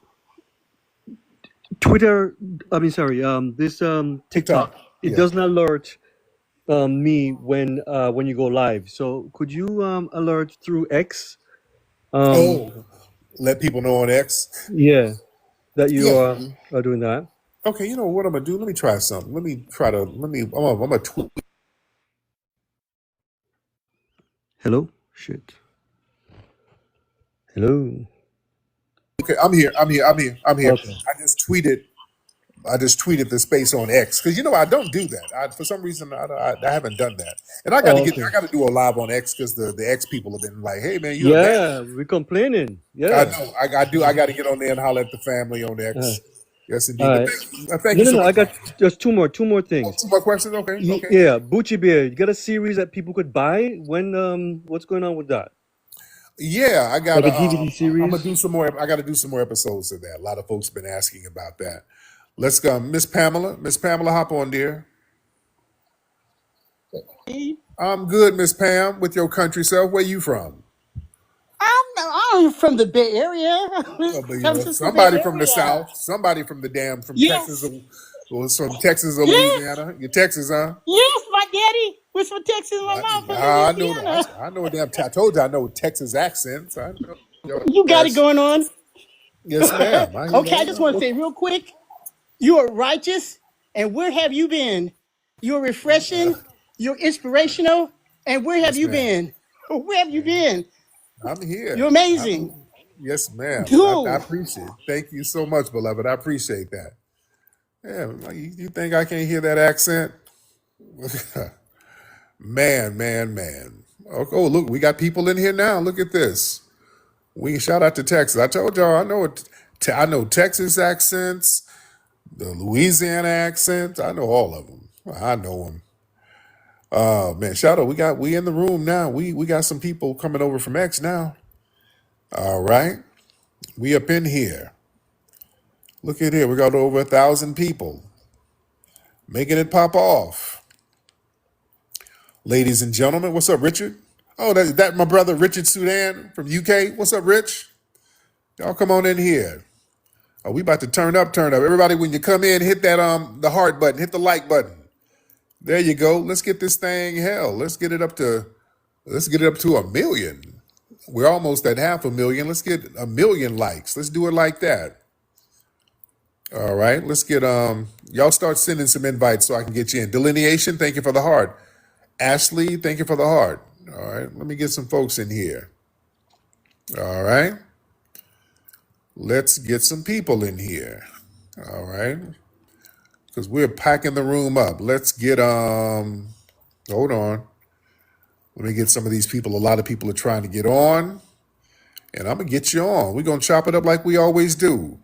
Twitter. I mean, sorry. This TikTok. TikTok. It Yeah. does not alert me when you go live. So could you alert through X? Oh, let people know on X. Yeah, that you Yeah. are doing that. Okay, you know what I'm gonna do? Let me try something. I'm gonna tweet. Hello. Shit. Hello. Okay, I'm here. Okay. I just tweeted the space on X because I don't do that. For some reason I haven't done that, and I got Okay. to do a live on X because the X people have been like, "Hey man, you're a man." Yeah, we're complaining. I Yeah. know. I do. I got to get on there and holler at the family on Uh, X. Yes, all indeed. But right. thank you No, so no. I much. got just two more Oh, things. two more questions. Okay. Okay. Yeah, Bucci Bear. You got a series that people could buy when what's going on with that? Yeah, I Like gotta. a DVD I'm gonna series? do some more. I got to do some more episodes of that. A lot of folks have been asking about that. Let's go, Miss Pamela. Miss Pamela, hop on, dear. I'm good, Miss Pam. With your country self, where you from? I'm from the Bay Area, But, San Francisco Bay somebody from the Area. South. Somebody from from Texas. Yes, Was from Texas or yes, Louisiana. You're Texas, huh? yes. My daddy was from Texas. My mom from I know that. Louisiana. I know a damn. I told you I know Texas accents. I know your You got it ass. going on. Yes, ma'am. I hear Okay, I that. just want to say real quick, you are righteous, and where have you been? You're refreshing, you're inspirational, and where have Yes, you ma'am. been? Where have you been? I'm You're here. amazing. Yes, ma'am. I Dude, appreciate it. Thank you so much, beloved. I appreciate that. Yeah, like, you think I can't hear that accent? Man, man, man. Oh, look, we got people in here now. Look at this. We shout out to Texas. I told y'all I know Texas accents, the Louisiana accents. I know all of them. I know them. Oh man, shout out. We in the room now. We got some people coming over from X now. All right. We up in here. Look at here. We got over 1,000 people making it pop off. Ladies and gentlemen, what's up, Richard? Oh, that my brother Richard Sudan from UK. What's up, Rich? Y'all come on in here. Oh, we about to turn up, turn up. Everybody, when you come in, hit that the heart button, hit the like button. There you go. Let's get this thing hell. Let's get it up to 1 million. We're almost at 500,000. Let's get 1 million likes. Let's do it like that. All right. Let's get y'all start sending some invites so I can get you in. Delineation, thank you for the heart. Ashley, thank you for the heart. All right. Let me get some folks in here. All right. Let's get some people in here. All right. Because we're packing the room up. Let's get hold on. Let me get some of these people. A lot of people are trying to get on. And I'm gonna get you on. We're gonna chop it up like we always do.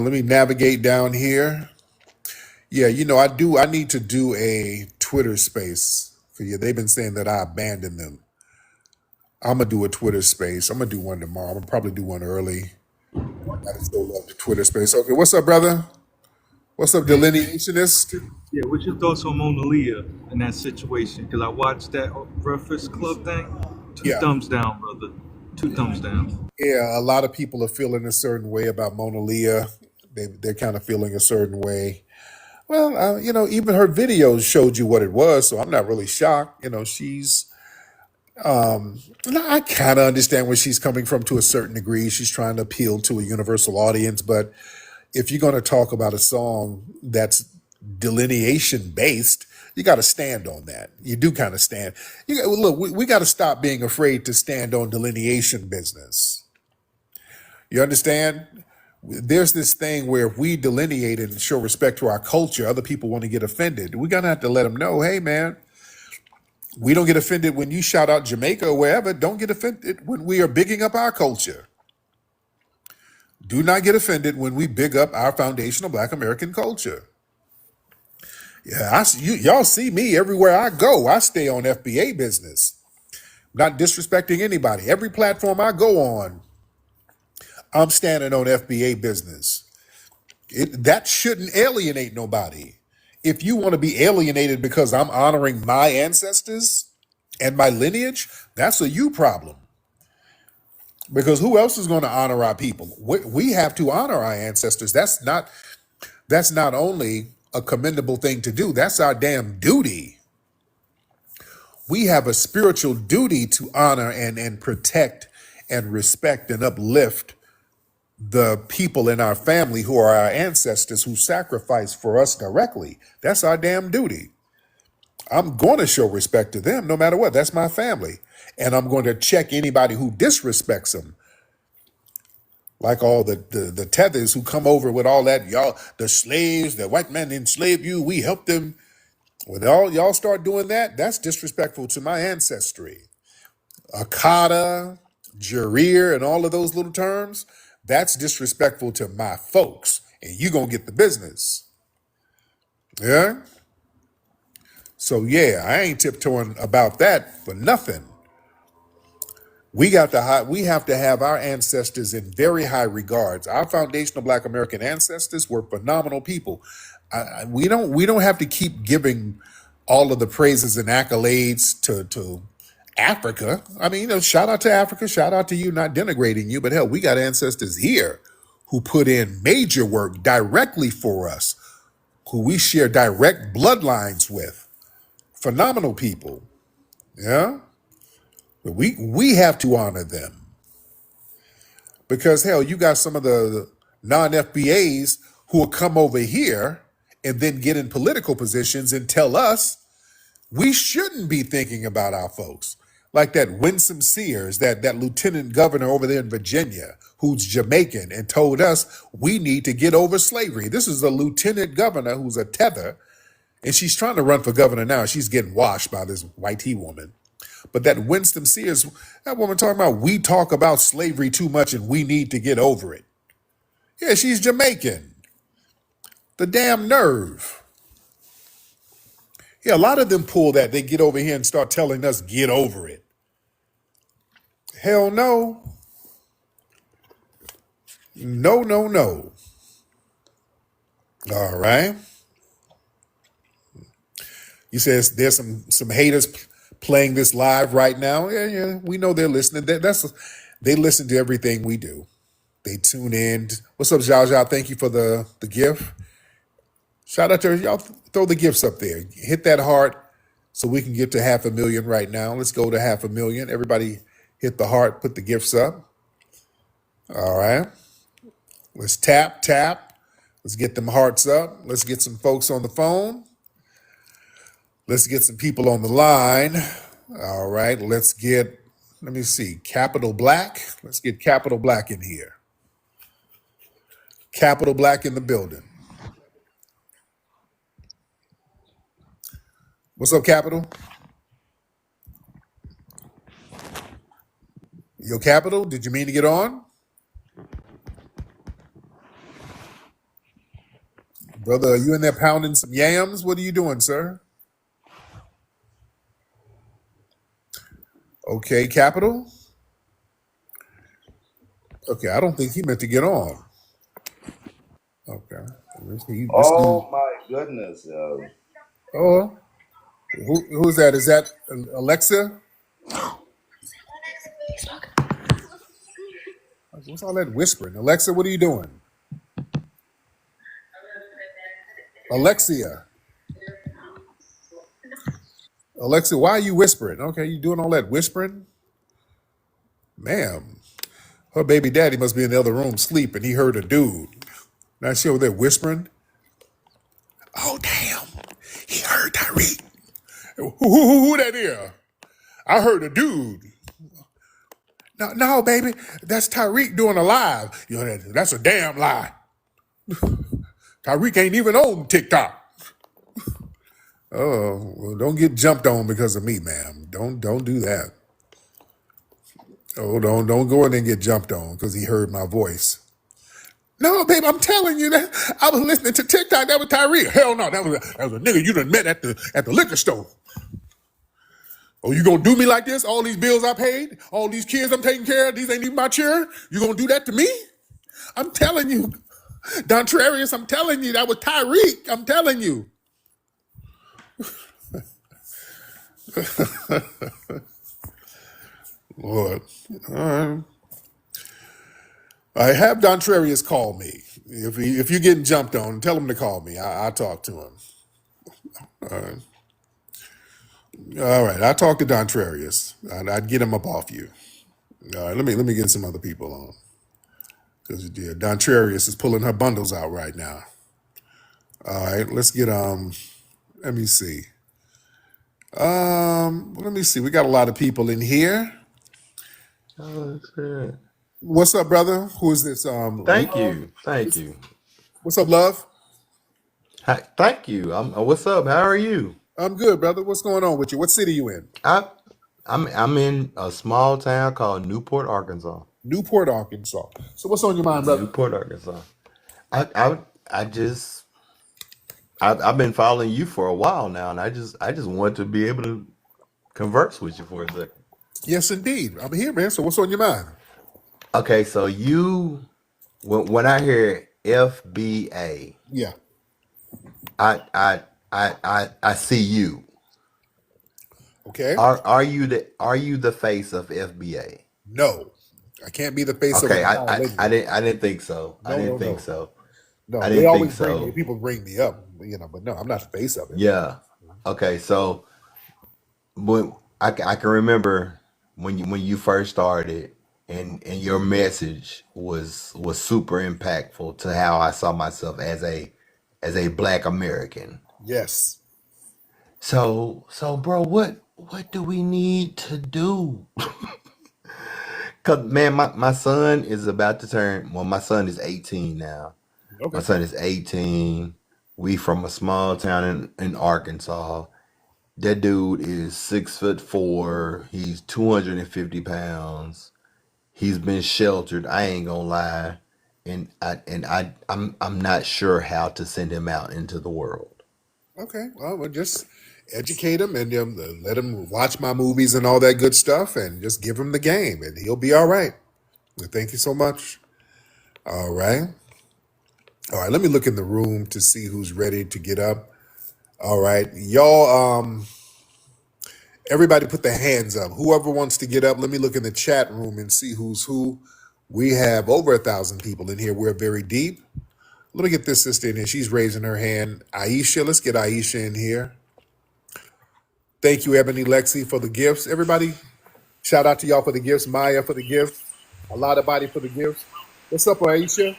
Let me navigate down here. Yeah, I need to do a Twitter space for you. They've been saying that I abandoned them. I'm gonna do a Twitter space. I'm gonna do one tomorrow. I'm gonna probably do one early. I just still love the Twitter space. Okay, what's up, brother? What's up, delineationist? Yeah, what's your thoughts on Mona Leo in that situation? Because I watched that Breakfast Club thing. Two Yeah, thumbs down, brother. Two thumbs down. yeah. A lot of people are feeling a certain way about Mona Leo. They're kind of feeling a certain way. Well, even her videos showed you what it was, so I'm not really shocked. And I kind of understand where she's coming from to a certain degree. She's trying to appeal to a universal audience, but if you're going to talk about a song that's delineation based, you got to stand on that. You do kind of stand. Look, we got to stop being afraid to stand on delineation business. You understand? There's this thing where if we delineate and show respect to our culture, other people want to get offended. We're going to have to let them know, hey, man, we don't get offended when you shout out Jamaica or wherever. Don't get offended when we are bigging up our culture. Do not get offended when we big up our foundational Black American culture. Yeah, y'all see me everywhere I go. I stay on FBA business, not disrespecting anybody. Every platform I go on, I'm standing on FBA business. That shouldn't alienate nobody. If you want to be alienated because I'm honoring my ancestors and my lineage, that's a you problem. Because who else is going to honor our people? We have to honor our ancestors. That's not only a commendable thing to do, that's our damn duty. We have a spiritual duty to honor and protect and respect and uplift the people in our family who are our ancestors who sacrificed for us directly. That's our damn duty. I'm going to show respect to them no matter what. That's my family. And I'm going to check anybody who disrespects them. Like all the tethers who come over with all that, y'all, the slaves, the white men enslaved you, we helped them. When all y'all start doing that, that's disrespectful to my ancestry. Akata, Jareer, and all of those little terms, that's disrespectful to my folks. And you going to get the business. Yeah? So yeah, I ain't tiptoeing about that for nothing. We have to have our ancestors in very high regards. Our foundational Black American ancestors were phenomenal people. We don't have to keep giving all of the praises and accolades to Africa. I mean, shout out to Africa, shout out to you, not denigrating you, but hell, we got ancestors here who put in major work directly for us, who we share direct bloodlines with. Phenomenal people. Yeah? But we have to honor them. Because hell, you got some of the non-FBAs who will come over here and then get in political positions and tell us we shouldn't be thinking about our folks. Like that Winsome Sears, that lieutenant governor over there in Virginia, who's Jamaican, and told us we need to get over slavery. This is a lieutenant governor who's a tether, and she's trying to run for governor now. She's getting washed by this white woman. But that Winston Sears, that woman talking about we talk about slavery too much and we need to get over it. Yeah, she's Jamaican. The damn nerve. Yeah, a lot of them pull that. They get over here and start telling us get over it. Hell no. No, no, no. All right. You said there's some haters playing this live right now. Yeah, we know they're listening. They listen to everything we do. They tune in. What's up, Zhao Zhao? Thank you for the gift. Shout out to y'all. Throw the gifts up there. Hit that heart so we can get to 500,000 right now. Let's go to 500,000. Everybody hit the heart, put the gifts up. All right. Let's tap. Let's get them hearts up. Let's get some folks on the phone. Let's get some people on the line. All right. Let me see, Capital Black. Let's get Capital Black in here. Capital Black in the building. What's up, Capital? Yo, Capital, did you mean to get on? Brother, are you in there pounding some yams? What are you doing, sir? Okay, Capital. Okay, I don't think he meant to get on. Okay. Oh my goodness. Oh, who's that? Is that Alexa? What's all that whispering? Alexa, what are you doing? Alexia. Alexa, why are you whispering? Okay, you doing all that whispering? Ma'am, her baby daddy must be in the other room sleeping. He heard a dude. Now she over there whispering. Oh, damn. He heard Tariq. Who that is? I heard a dude. No, baby. That's Tariq doing a live. You know, that's a damn lie. Tariq ain't even on TikTok. Oh, well, don't get jumped on because of me, ma'am. Don't do that. Oh, don't go in there and get jumped on because he heard my voice. No, babe, I'm telling you that I was listening to TikTok. That was Tariq. Hell no, that was a nigga you done met at the liquor store. Oh, you gonna do me like this? All these bills I paid, all these kids I'm taking care of, these ain't even my children. You gonna do that to me? I'm telling you, Dontrarius, I'm telling you, that was Tariq. I'm telling you. Lord. I have Dontrarius call me. If you're getting jumped on, tell him to call me. I'll talk to him. All right, I'll talk to Dontrarius. I'd get him up off you. All right, let me get some other people on. Because yeah, Dontrarius is pulling her bundles out right now. All right, let's get let me see. Let me see. We got a lot of people in here. Oh, shit. What's up, brother? Who is this? Thank Love? you. Thank you. What's up, Love? Hi, thank you. What's up? How are you? I'm good, brother. What's going on with you? What city you in? I'm in a small town called Newport, Arkansas. Newport, Arkansas. So what's on your mind, brother? Newport, Arkansas. I just I've been following you for a while now, and I just want to be able to converse with you for a second. Yes, indeed. I'm here, man. So what's on your mind? Okay, so when I hear FBA, Yeah. I see you. Okay. Are you the face of FBA? No, I can't be the face of Okay, an entire lineage. I didn't think so. I No, no, didn't think no. so. I No, they didn't think always bring me. so. People bring me up, but no, I'm not the face of it. Yeah. Okay, so when I can remember when you first started, and your message was super impactful to how I saw myself as a Black American. Yes. So bro, what do we need to do? Cause man, my son is about to turn. Well, my son is 18 now. My Okay. son is 18. We from a small town in Arkansas. That dude is 6'4". He's 250 pounds. He's been sheltered. I ain't gonna lie, I'm not sure how to send him out into the world. Okay. Well, we'll just educate him and let him watch my movies and all that good stuff, and just give him the game, and he'll be all right. Well, thank you so much. All right. All right. Let me look in the room to see who's ready to get up. All right, y'all. Everybody put their hands up. Whoever wants to get up, let me look in the chat room and see who's who. We have over 1,000 people in here. We're very deep. Let me get this sister in here. She's raising her hand. Aisha, let's get Aisha in here. Thank you, Ebony Lexi, for the gifts. Everybody, shout out to y'all for the gifts. Maya for the gifts. A lot of body for the gifts. What's up, Aisha?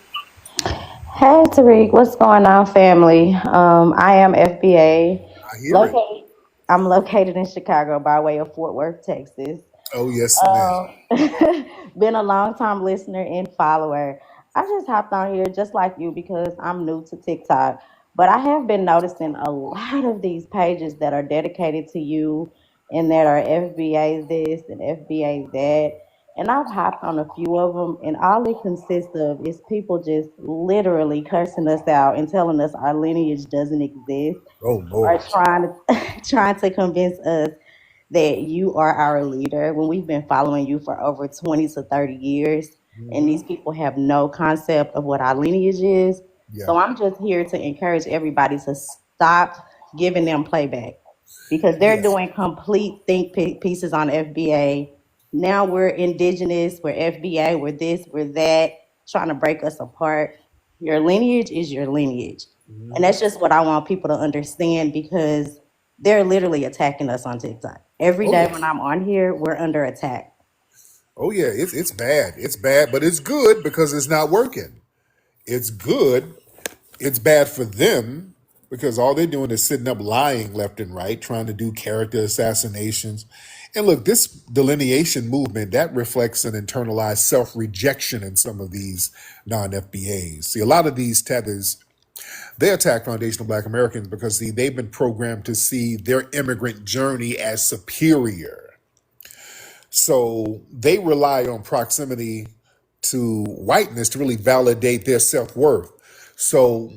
Hey Tariq, what's going on, family? I am FBA. I hear it. Located, I'm located in Chicago by way of Fort Worth, Texas. Oh, yes, ma'am. Been a long time listener and follower. I just hopped on here just like you because I'm new to TikTok. But I have been noticing a lot of these pages that are dedicated to you and that are FBA this and FBA that. And I've hopped on a few of them, and all it consists of is people just literally cursing us out and telling us our lineage doesn't exist, Oh, or Lord. trying to trying to convince us that you are our leader when we've been following you for over 20 to 30 years. And Mm-hmm. these people have no concept of what our lineage is. Yeah. So I'm just here to encourage everybody to stop giving them playback because they're Yeah. doing complete pieces on FBA. Now we're indigenous, we're FBA, we're this, we're that, trying to break us apart. Your lineage is your lineage. And Mm-hmm. that's just what I want people to understand because They're literally attacking us on TikTok. Every Oh day yeah. when I'm on here, we're under attack. Oh yeah. It's bad. It's bad, but it's good because it's not working. It's good. It's bad for them because all they're doing is sitting up lying left and right, trying to do character assassinations. And look, this delineation movement that reflects an internalized self-rejection in some of these non-FBAs. See, a lot of these tethers, they attack foundational Black Americans because they've been programmed to see their immigrant journey as superior. So they rely on proximity to whiteness to really validate their self-worth. So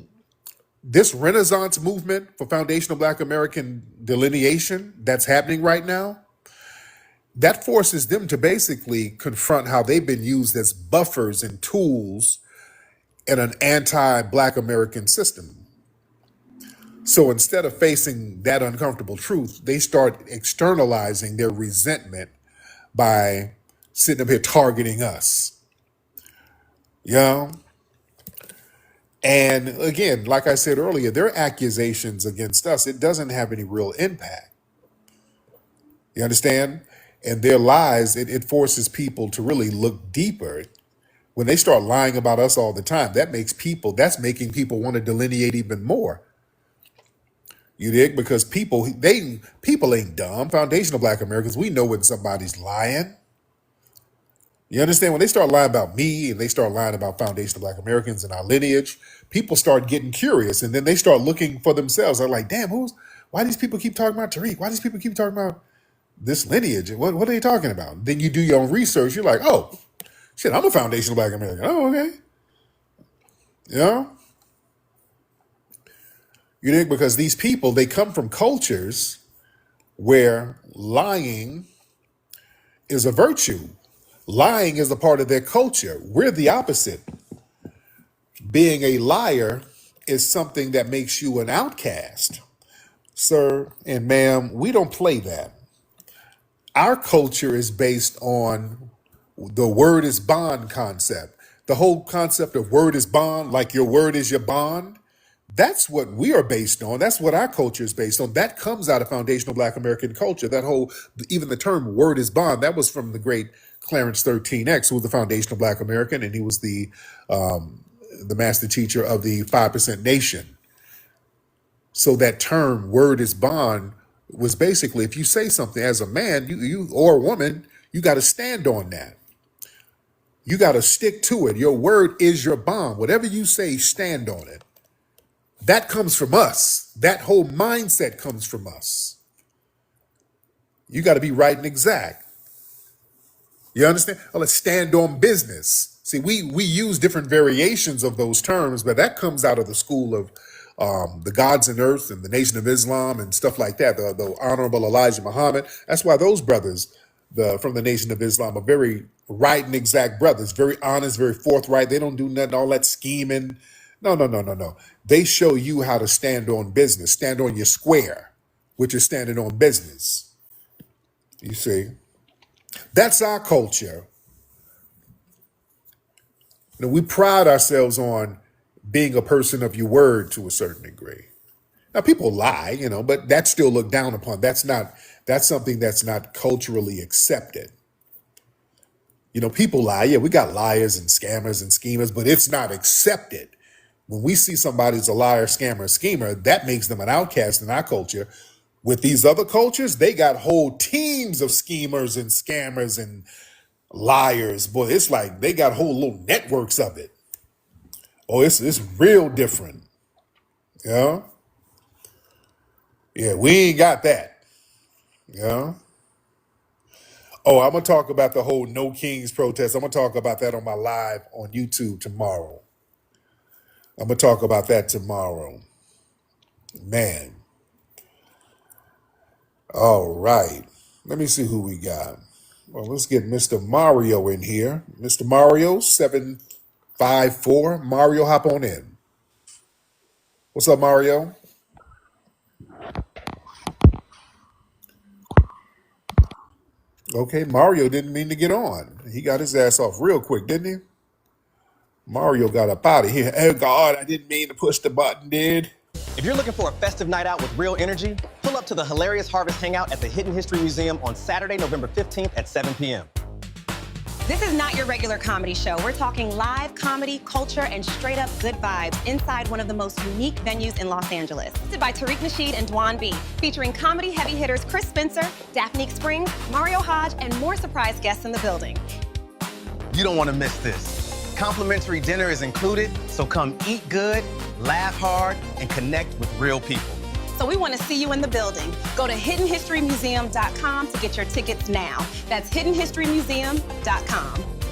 this renaissance movement for foundational Black American delineation that's happening right now, that forces them to basically confront how they've been used as buffers and tools in an anti-Black American system. So instead of facing that uncomfortable truth, they start externalizing their resentment by sitting up here targeting us. You know? And again, like I said earlier, their accusations against us, it doesn't have any real impact. You understand? And their lies, it forces people to really look deeper. When they start lying about us all the time, that's making people want to delineate even more. You dig? Because people ain't dumb. Foundational Black Americans, we know when somebody's lying. You understand? When they start lying about me and they start lying about foundational Black Americans and our lineage, people start getting curious and then they start looking for themselves. They're like, damn, why these people keep talking about Tariq? Why these people keep talking about this lineage? What are they talking about? Then you do your own research. You're like, oh, shit, I'm a foundational Black American. Oh, okay. You know? You think because these people, they come from cultures where lying is a virtue. Lying is a part of their culture. We're the opposite. Being a liar is something that makes you an outcast. Sir and ma'am, we don't play that. Our culture is based on the word is bond concept. The whole concept of word is bond, like your word is your bond. That's what we are based on. That's what our culture is based on. That comes out of foundational Black American culture. That whole, even the term word is bond, that was from the great Clarence 13X, who was the foundational Black American, and he was the master teacher of the 5% Nation. So that term word is bond was basically, if you say something as a man, you or a woman, you got to stand on that. You got to stick to it. Your word is your bond. Whatever you say, stand on it. That comes from us. That whole mindset comes from us. You got to be right and exact. You understand? Oh, let's stand on business. See, we use different variations of those terms, but that comes out of the school of the gods and earth and the Nation of Islam and stuff like that. The Honorable Elijah Muhammad. That's why those brothers, from the Nation of Islam, are very right and exact brothers, very honest, very forthright. They don't do nothing, all that scheming. No, no, no, no, no. They show you how to stand on business, stand on your square, which is standing on business. You see? That's our culture. You know, we pride ourselves on being a person of your word to a certain degree. Now, people lie, but that's still looked down upon. That's something that's not culturally accepted. People lie. Yeah, we got liars and scammers and schemers, but it's not accepted. When we see somebody's a liar, scammer, schemer, that makes them an outcast in our culture. With these other cultures, they got whole teams of schemers and scammers and liars. Boy, it's like they got whole little networks of it. Oh, it's real different. Yeah. Yeah, we ain't got that. Yeah. Oh, I'm gonna talk about the whole No Kings protest. I'm gonna talk about that on my live on YouTube tomorrow. I'm gonna talk about that tomorrow. Man. All right. Let me see who we got. Well, let's get Mr. Mario in here. Mr. Mario, 754. Mario, hop on in. What's up, Mario? Okay, Mario didn't mean to get on. He got his ass off real quick, didn't he? Mario got up out of here. Oh, God, I didn't mean to push the button, dude. If you're looking for a festive night out with real energy, pull up to the Hilarious Harvest Hangout at the Hidden History Museum on Saturday, November 15th at 7 p.m. This is not your regular comedy show. We're talking live comedy, culture, and straight up good vibes inside one of the most unique venues in Los Angeles. Hosted by Tariq Nasheed and Dwan B, featuring comedy heavy hitters Chris Spencer, Daphne Springs, Mario Hodge, and more surprise guests in the building. You don't want to miss this. Complimentary dinner is included, so come eat good, laugh hard, and connect with real people. So we want to see you in the building. Go to hiddenhistorymuseum.com to get your tickets now. That's hiddenhistorymuseum.com.